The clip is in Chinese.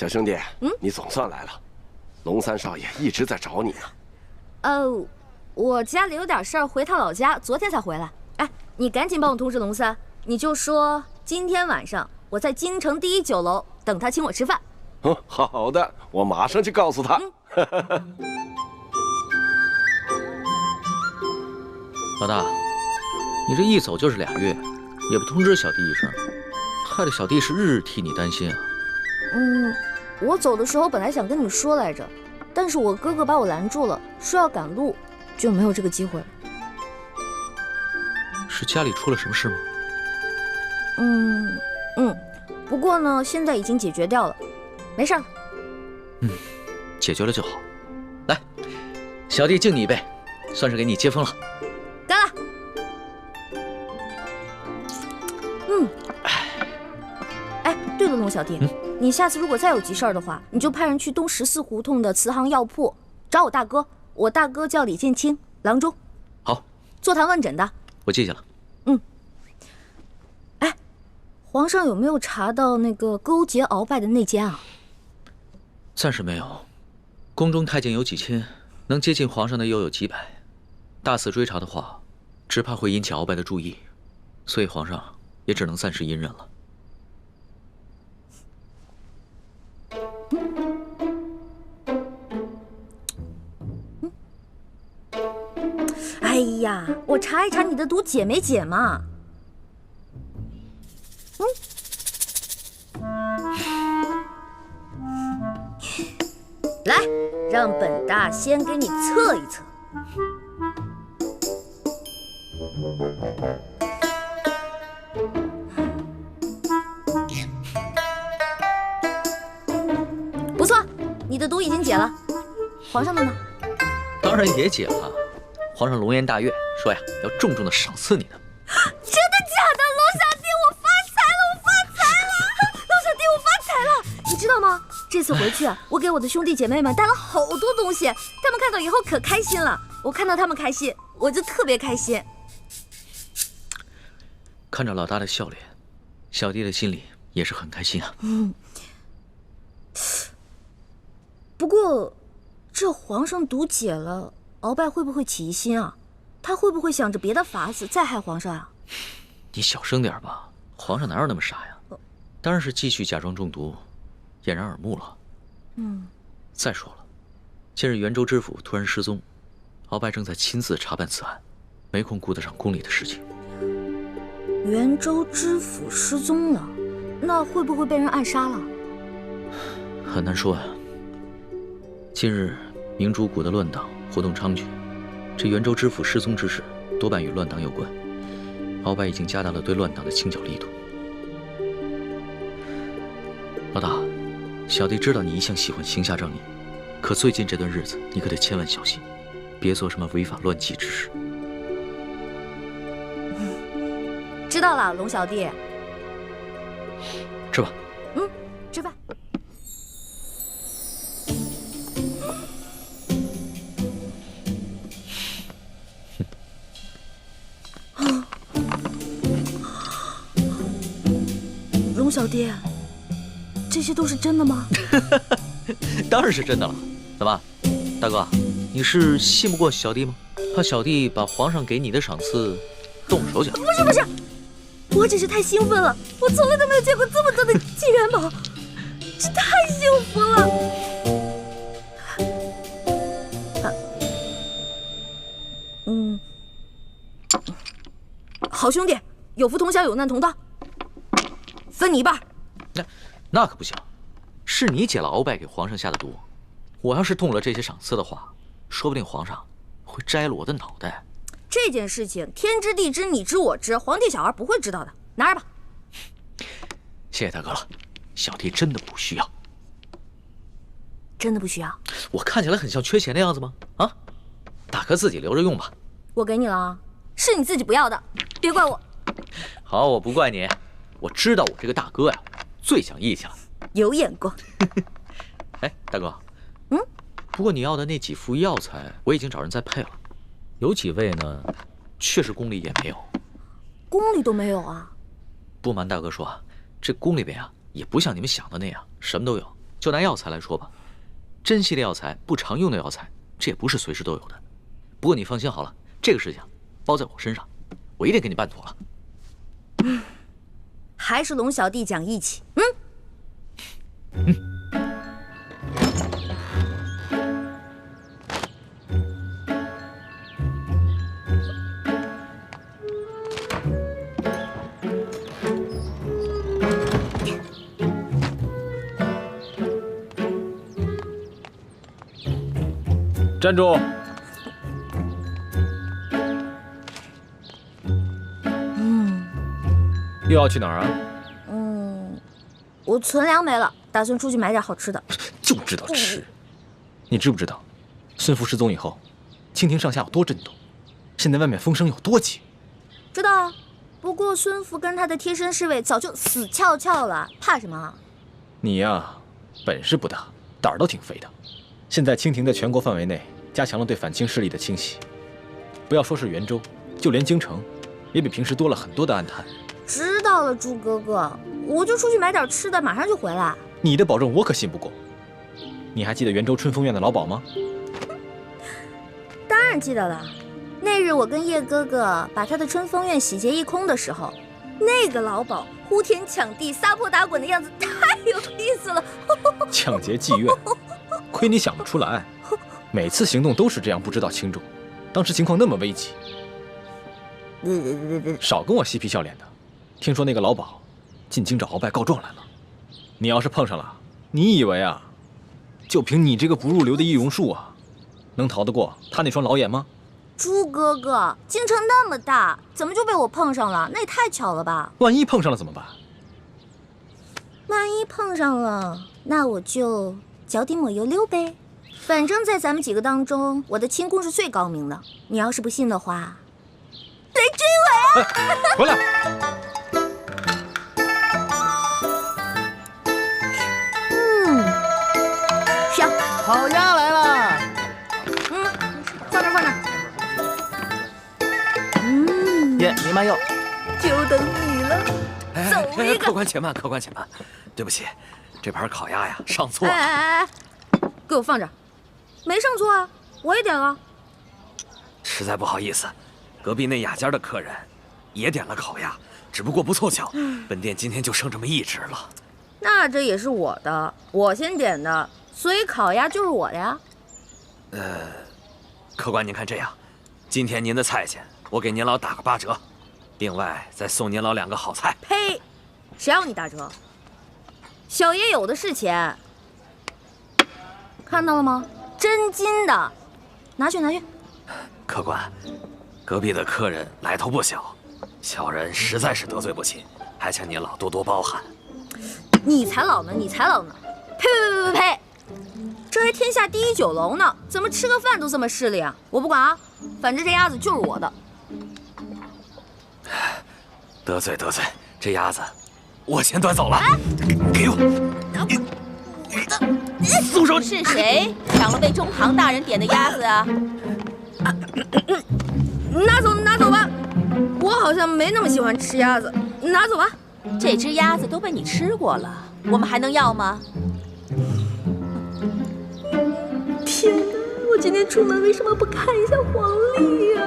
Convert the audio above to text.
小兄弟，你总算来了。龙三少爷一直在找你呢。我家里有点事儿，回趟老家，昨天才回来。哎，你赶紧帮我通知龙三，你就说今天晚上我在京城第一酒楼等他请我吃饭。好的，我马上去告诉他。老大，你这一走就是2月，也不通知小弟一声，害得小弟是日日替你担心啊。我走的时候本来想跟你说来着，但是我哥哥把我拦住了，说要赶路，就没有这个机会了。是家里出了什么事吗？不过呢，现在已经解决掉了，没事了。解决了就好。来，小弟敬你一杯，算是给你接风了。干了。哎，对了，龙小弟，你下次如果再有急事儿的话，你就派人去东14胡同的慈航药铺找我大哥。我大哥叫李建清，郎中。好，坐堂问诊的。我记下了。哎，皇上有没有查到那个勾结鳌拜的内奸啊？暂时没有。宫中太监有几千，能接近皇上的又有几百，大肆追查的话，只怕会引起鳌拜的注意，所以皇上也只能暂时隐忍了。哎呀，我查一查你的毒解没解嘛？来，让本大先给你测一测。不错，你的毒已经解了。皇上的呢？当然也解了。皇上龙颜大悦，说呀要重重的赏赐你呢。真的假的？龙小弟，我发财了！我发财了！龙小弟，我发财了！你知道吗？这次回去啊，我给我的兄弟姐妹们带了好多东西，他们看到以后可开心了。我看到他们开心，我就特别开心。看着老大的笑脸，小弟的心里也是很开心啊。不过，这皇上毒解了，鳌拜会不会起疑心啊？他会不会想着别的法子再害皇上啊？你小声点吧，皇上哪有那么傻呀？当然是继续假装中毒，掩人耳目了。再说了，近日袁州知府突然失踪，鳌拜正在亲自查办此案，没空顾得上宫里的事情。袁州知府失踪了，那会不会被人暗杀了？很难说呀。近日明珠谷的乱党活动猖獗，这袁州知府失踪之事多半与乱党有关。鳌拜已经加大了对乱党的清剿力度。老大，小弟知道你一向喜欢行侠仗义，可最近这段日子你可得千万小心，别做什么违法乱纪之事。知道了，龙小弟。吃吧。吃饭。龙小弟，这些都是真的吗？当然是真的了。怎么，大哥，你是信不过小弟吗？怕小弟把皇上给你的赏赐动手脚？不是，我只是太兴奋了，我从来都没有见过这么多的金元宝，这太幸福了。好兄弟，有福同享，有难同当，分你一半。那可不行，是你解了鳌拜给皇上下的毒，我要是动了这些赏赐的话，说不定皇上会摘了我的脑袋。这件事情天知地知，你知我知，皇帝小儿不会知道的，拿着吧。谢谢大哥了，小弟真的不需要。真的不需要？我看起来很像缺钱的样子吗？啊，大哥自己留着用吧。我给你了啊，是你自己不要的，别怪我。好，我不怪你，我知道我这个大哥呀，最讲义气了，有眼光。哎，大哥，不过你要的那几副药材，我已经找人在配了，有几味呢，确实宫里也没有。宫里都没有啊？不瞒大哥说啊，这宫里边啊，也不像你们想的那样，什么都有。就拿药材来说吧，珍稀的药材、不常用的药材，这也不是随时都有的。不过你放心好了，这个事情包在我身上，我一定给你办妥了。还是龙小弟讲义气。站住！又要去哪儿啊？我存粮没了，打算出去买点好吃的。就知道吃。你知不知道，孙福失踪以后，清廷上下有多震动？现在外面风声有多急？知道啊，不过孙福跟他的贴身侍卫早就死翘翘了，怕什么？你呀，本事不大，胆儿倒挺肥的。现在清廷在全国范围内加强了对反清势力的清洗，不要说是袁州，就连京城，也比平时多了很多的暗探。知道了，猪哥哥，我就出去买点吃的，马上就回来。你的保证我可信不过。你还记得袁州春风院的老鸨吗？当然记得了。那日我跟叶哥哥把他的春风院洗劫一空的时候，那个老鸨呼天抢地、撒泼打滚的样子太有意思了。抢劫妓院，亏你想得出来。每次行动都是这样，不知道轻重。当时情况那么危急，少跟我嬉皮笑脸的。听说那个老鸨进京找鳌拜告状来了，你要是碰上了，你以为啊，就凭你这个不入流的易容术啊，能逃得过他那双老眼吗？猪哥哥，京城那么大，怎么就被我碰上了？那也太巧了吧！万一碰上了怎么办？万一碰上了，那我就脚底抹油溜呗。反正在咱们几个当中，我的轻功是最高明的。你要是不信的话，来追我呀！回来！香，烤鸭来了。放那放那。耶，你慢用。就等你了，走一个。客官且慢，客官且慢，对不起，这盘烤鸭呀上错了。哎，给我放这儿，没上错啊，我也点了。实在不好意思，隔壁那雅间的客人也点了烤鸭，只不过不凑巧，本店今天就剩这么一只了。那这也是我的，我先点的，所以烤鸭就是我的呀。客官您看这样，今天您的菜钱我给您老打个8折，另外再送您老2个好菜。呸！谁要你打折？小爷有的是钱，看到了吗？真金的，拿去拿去。客官，隔壁的客人来头不小，小人实在是得罪不起，还请您老多多包涵。你才老呢，你才老呢！呸呸呸呸呸！这还天下第一酒楼呢，怎么吃个饭都这么势利啊？我不管啊，反正这鸭子就是我的。得罪得罪，这鸭子我先端走了。给我！松手！是谁抢了被中堂大人点的鸭子啊？拿走拿走吧，我好像没那么喜欢吃鸭子，拿走吧。这只鸭子都被你吃过了，我们还能要吗？天哪，我今天出门为什么不看一下黄历呀？